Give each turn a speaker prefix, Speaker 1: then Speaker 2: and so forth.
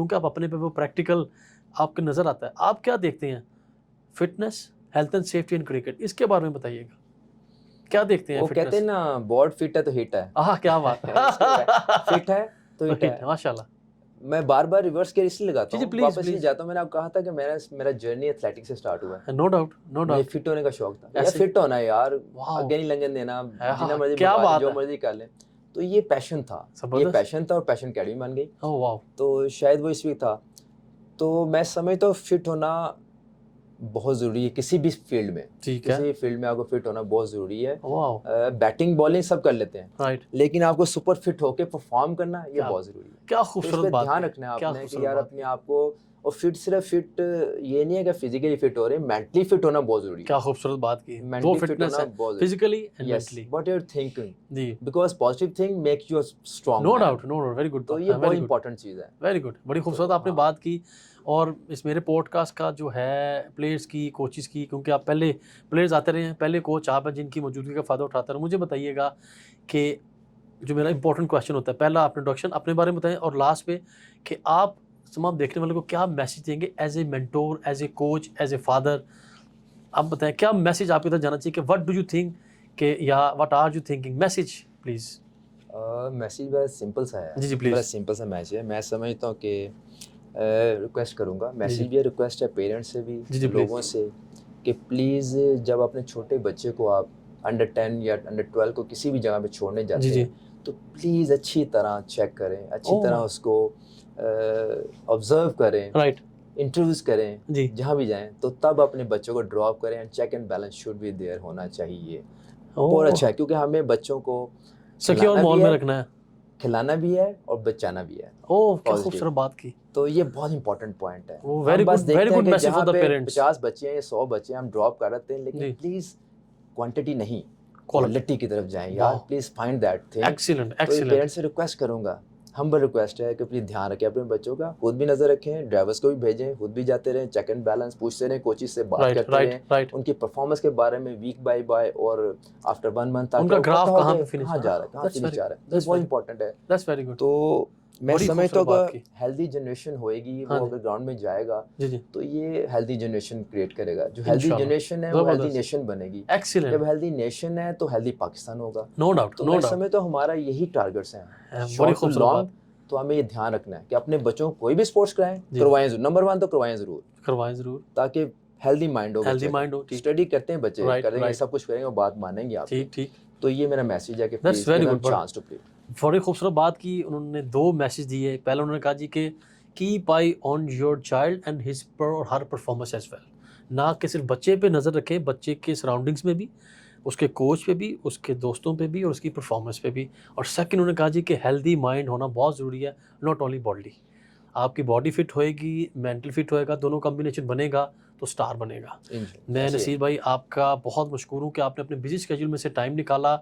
Speaker 1: क्योंकि आप अपने पे वो प्रैक्टिकल आपके नज़र आता है। आप क्या देखते हैं fitness, health and safety in cricket, इसके बारे में बताइएगा, क्या देखते हैं
Speaker 2: वो कहते
Speaker 1: फिटनेस?
Speaker 2: हैं ना, बॉड फिट है तो हिट है।
Speaker 1: हाँ, क्या बात है।
Speaker 2: फिट है तो
Speaker 1: तो
Speaker 2: हिट
Speaker 1: हिट है,
Speaker 2: है।
Speaker 1: माशाल्लाह।
Speaker 2: मैं बार बार रिवर्स गेयर इसलिए लगाता
Speaker 1: जी, जी,
Speaker 2: हूँ,
Speaker 1: प्लीज़,
Speaker 2: वापस इसलिए
Speaker 1: प्लीज़।
Speaker 2: जाता हूँ। मैंने आपको कहा था कि मेरा जर्नी एथलेटिक्स से स्टार्ट हुआ है।
Speaker 1: नो डाउट, नो
Speaker 2: मुझे
Speaker 1: डाउट।
Speaker 2: फिट होने का शौक था यार,
Speaker 1: ऐसे
Speaker 2: फिट होना है यार,
Speaker 1: वाओ!
Speaker 2: आगे नहीं लगन देना,
Speaker 1: हाँ,
Speaker 2: जितना
Speaker 1: हाँ,
Speaker 2: मर्जी
Speaker 1: क्या
Speaker 2: भगा लें,
Speaker 1: बात
Speaker 2: जो
Speaker 1: है।
Speaker 2: मर्जी कर लें। तो ये पैशन था, ये
Speaker 1: ज़बरदस्त।
Speaker 2: पैशन था और पैशन अकेडमी बन गई।
Speaker 1: Oh wow!
Speaker 2: तो शायद वो इसलिए था। तो मैं समझता हूँ फिट होना बहुत ज़रूरी है किसी भी फील्ड में।
Speaker 1: ठीक
Speaker 2: किसी
Speaker 1: है।
Speaker 2: भी फील्ड में आपको फिट होना बहुत ज़रूरी है।
Speaker 1: वाओ!
Speaker 2: बैटिंग बॉलिंग सब कर लेते हैं,
Speaker 1: राइट।
Speaker 2: लेकिन आपको सुपर फिट होके परफॉर्म करना ये
Speaker 1: क्या
Speaker 2: बहुत ज़रूरी है।
Speaker 1: क्या
Speaker 2: तो इस
Speaker 1: खूबसूरत
Speaker 2: पे
Speaker 1: बात
Speaker 2: ध्यान
Speaker 1: कही,
Speaker 2: रखना है
Speaker 1: क्या
Speaker 2: आपने कि
Speaker 1: खूबसूरत
Speaker 2: यार
Speaker 1: बात
Speaker 2: अपने
Speaker 1: कही।
Speaker 2: आप को, और फिट सिर्फ फिट ये नहीं है कि फिजिकली फिट हो रहे हैं, मेंटली फिट होना बहुत ज़रूरी है।
Speaker 1: क्या खूबसूरत बात की। 2
Speaker 2: मेंटली फिट
Speaker 1: फिटनेस
Speaker 2: होना
Speaker 1: है,
Speaker 2: बहुत ज़रूरी
Speaker 1: फिज़िकली एंड
Speaker 2: है। Yes,
Speaker 1: mentally.
Speaker 2: What you are thinking,
Speaker 1: जी।
Speaker 2: Because positive thing makes you a strong
Speaker 1: no
Speaker 2: man.
Speaker 1: Doubt, no doubt, very good
Speaker 2: तो
Speaker 1: बात
Speaker 2: ये
Speaker 1: है,
Speaker 2: बहुत
Speaker 1: वेरी गुड,
Speaker 2: इंपॉर्टेंट चीज़ है।
Speaker 1: Very good. बड़ी खूबसूरत
Speaker 2: तो
Speaker 1: आपने
Speaker 2: हाँ,
Speaker 1: बात की। और इस मेरे पॉडकास्ट का जो है प्लेयर्स की, कोचेज़ की, क्योंकि आप पहले प्लेयर्स आते रहे हैं, पहले कोच आप हैं जिनकी मौजूदगी का फ़ायदा उठाते रहे। मुझे बताइएगा कि जो मेरा इंपॉर्टेंट क्वेश्चन होता है, पहला आप इंट्रोडक्शन अपने बारे में बताएँ और लास्ट पे कि आप तमाम देखने वालों को क्या मैसेज देंगे as a mentor, as a coach, as a father. आप बताएँ क्या मैसेज आपके तक जाना चाहिए कि व्हाट डू यू थिंक कि या what are you thinking? Message please.
Speaker 2: Message बड़ा सिंपल सा है,
Speaker 1: जी, जी,
Speaker 2: बड़ा
Speaker 1: प्लीज़।
Speaker 2: सिंपल सा मैसेज है। मैं समझता हूँ कि रिक्वेस्ट करूँगा,
Speaker 1: जी, जी।
Speaker 2: मैसेज भी है, रिक्वेस्ट है पेरेंट्स से भी,
Speaker 1: जी, जी, प्लीज़।
Speaker 2: लोगों से, कि प्लीज़ जब अपने छोटे बच्चे को आप अंडर 10 या अंडर 12 को किसी भी जगह पे छोड़ने
Speaker 1: जी,
Speaker 2: जाते
Speaker 1: जी।
Speaker 2: हैं, तो प्लीज़ अच्छी तरह चेक करें, अच्छी तरह
Speaker 1: ओह!
Speaker 2: उसको ऑब्ज़र्व करें,
Speaker 1: राइट।
Speaker 2: इंट्रोड्यूस करें,
Speaker 1: जी।
Speaker 2: जहाँ भी जाएँ, तो तब अपने बच्चों को ड्रॉप करें। And check and balance should be there होना चाहिए। बहुत
Speaker 1: ओह!
Speaker 2: अच्छा है, क्योंकि हमें बच्चों को
Speaker 1: सिक्योर माहौल में रखना है।
Speaker 2: खिलाना भी है और बचाना भी है,
Speaker 1: ओह! क्या
Speaker 2: पॉजिटिव।
Speaker 1: खूबसूरत बात की।
Speaker 2: तो ये बहुत इंपॉर्टेंट पॉइंट है।
Speaker 1: ओह!
Speaker 2: हम बस
Speaker 1: वेरी
Speaker 2: देखते हैं
Speaker 1: गुड
Speaker 2: कि
Speaker 1: मैसेज
Speaker 2: जहाँ
Speaker 1: फॉर द
Speaker 2: पे
Speaker 1: पेरेंट्स।
Speaker 2: 50 बच्चे हैं या 100 बच्चे हैं, हम ड्रॉप कर देते हैं, लेकिन
Speaker 1: जी।
Speaker 2: प्लीज़ क्वांटिटी नहीं,
Speaker 1: क्वालिटी।
Speaker 2: क्वालिटी की तरफ जाएं यार,
Speaker 1: वाह!
Speaker 2: Please find that thing.
Speaker 1: Excellent,
Speaker 2: तो ये
Speaker 1: एक्सीलेंट।
Speaker 2: पेरेंट्स से रिक्वेस्ट करूँगा, हम्बल रिक्वेस्ट है कि प्लीज़ ध्यान रखें अपने बच्चों का, खुद भी नज़र रखें, ड्राइवर्स को भी भेजें, खुद भी जाते रहें, चेक एंड बैलेंस पूछते रहें, कोचेज़ से बात
Speaker 1: राइट,
Speaker 2: करते
Speaker 1: राइट,
Speaker 2: रहें,
Speaker 1: राइट।
Speaker 2: उनकी परफॉर्मेंस के बारे में वीक बाय और आफ्टर 1 मंथ, ताकि
Speaker 1: उनका
Speaker 2: आपको पता
Speaker 1: ग्राफ
Speaker 2: हो
Speaker 1: कहाँ
Speaker 2: कि
Speaker 1: पे फिनिश
Speaker 2: कहाँ
Speaker 1: है ना?
Speaker 2: जा रहा है, कहाँ फिनिश जा रहा है। ये बहुत इंपॉर्टेंट है।
Speaker 1: That's very good.
Speaker 2: तो मैं
Speaker 1: बड़ी
Speaker 2: समझता
Speaker 1: खूबसूरत
Speaker 2: हूँ
Speaker 1: बात
Speaker 2: कि
Speaker 1: की।
Speaker 2: हेल्दी जनरेशन होएगी,
Speaker 1: हाँ
Speaker 2: वो
Speaker 1: जी।
Speaker 2: अगर ग्राउंड में जाएगा,
Speaker 1: जी, जी।
Speaker 2: तो ये हेल्दी जनरेशन क्रिएट करेगा। जो हेल्दी
Speaker 1: इंशाल्लाह।
Speaker 2: जनरेशन है वो हेल्दी
Speaker 1: ज़बरदस्त।
Speaker 2: नेशन बनेगी।
Speaker 1: एक्सीलेंट।
Speaker 2: जब हेल्दी नेशन है तो हेल्दी पाकिस्तान होगा।
Speaker 1: नो डाउट,
Speaker 2: तो
Speaker 1: नो
Speaker 2: मैं
Speaker 1: डाउट।
Speaker 2: समझता हूँ हमारा यही टारगेट्स हैं,
Speaker 1: बड़ी
Speaker 2: शॉर्ट टू
Speaker 1: खूबसूरत बात।
Speaker 2: लॉन्ग। तो हमें ये ध्यान रखना है कि अपने बच्चों को कोई भी स्पोर्ट्स कराएं,
Speaker 1: जी।
Speaker 2: करवाएं ज़रूर। नंबर 1 तो करवाएं ज़रूर,
Speaker 1: करवाएँ ज़रूर।
Speaker 2: ताकि हेल्दी माइंड हो
Speaker 1: हेल्दी
Speaker 2: बच्चे का।
Speaker 1: माइंड हो, ठीक।
Speaker 2: स्टडी करते हैं बच्चे,
Speaker 1: राइट,
Speaker 2: करेंगे,
Speaker 1: राइट।
Speaker 2: सब कुछ करेंगे और बात मानेंगे आपकी।
Speaker 1: ठीक, ठीक।
Speaker 2: तो ये मेरा मैसेज है कि
Speaker 1: that's
Speaker 2: please
Speaker 1: very
Speaker 2: give them
Speaker 1: good. बड़ा
Speaker 2: चांस टू प्ले।
Speaker 1: बड़ी खूबसूरत बात की। उन्होंने 2 मैसेज दिए। पहला उन्होंने कहा जी कि keep I on your child and his पर और हर परफॉर्मेंस एज़ वेल। ना कि सिर्फ बच्चे पे नज़र रखें, बच्चे के सराउंडिंग्स में भी, उसके कोच पे भी, उसके दोस्तों पे भी और उसकी परफॉर्मेंस पे भी। और सेकंड उन्होंने कहा जी कि हेल्दी माइंड होना बहुत ज़रूरी है, नॉट ओनली बॉडी। आपकी बॉडी फिट होएगी, मेंटल फिट होएगा, दोनों कॉम्बिनेशन बनेगा तो स्टार बनेगा।
Speaker 2: इंशाल्लाह
Speaker 1: मैं
Speaker 2: ऐसे ही है।
Speaker 1: नसीर भाई आपका बहुत मशकूर हूँ कि आपने अपने बिज़ी शेड्यूल में से टाइम निकाला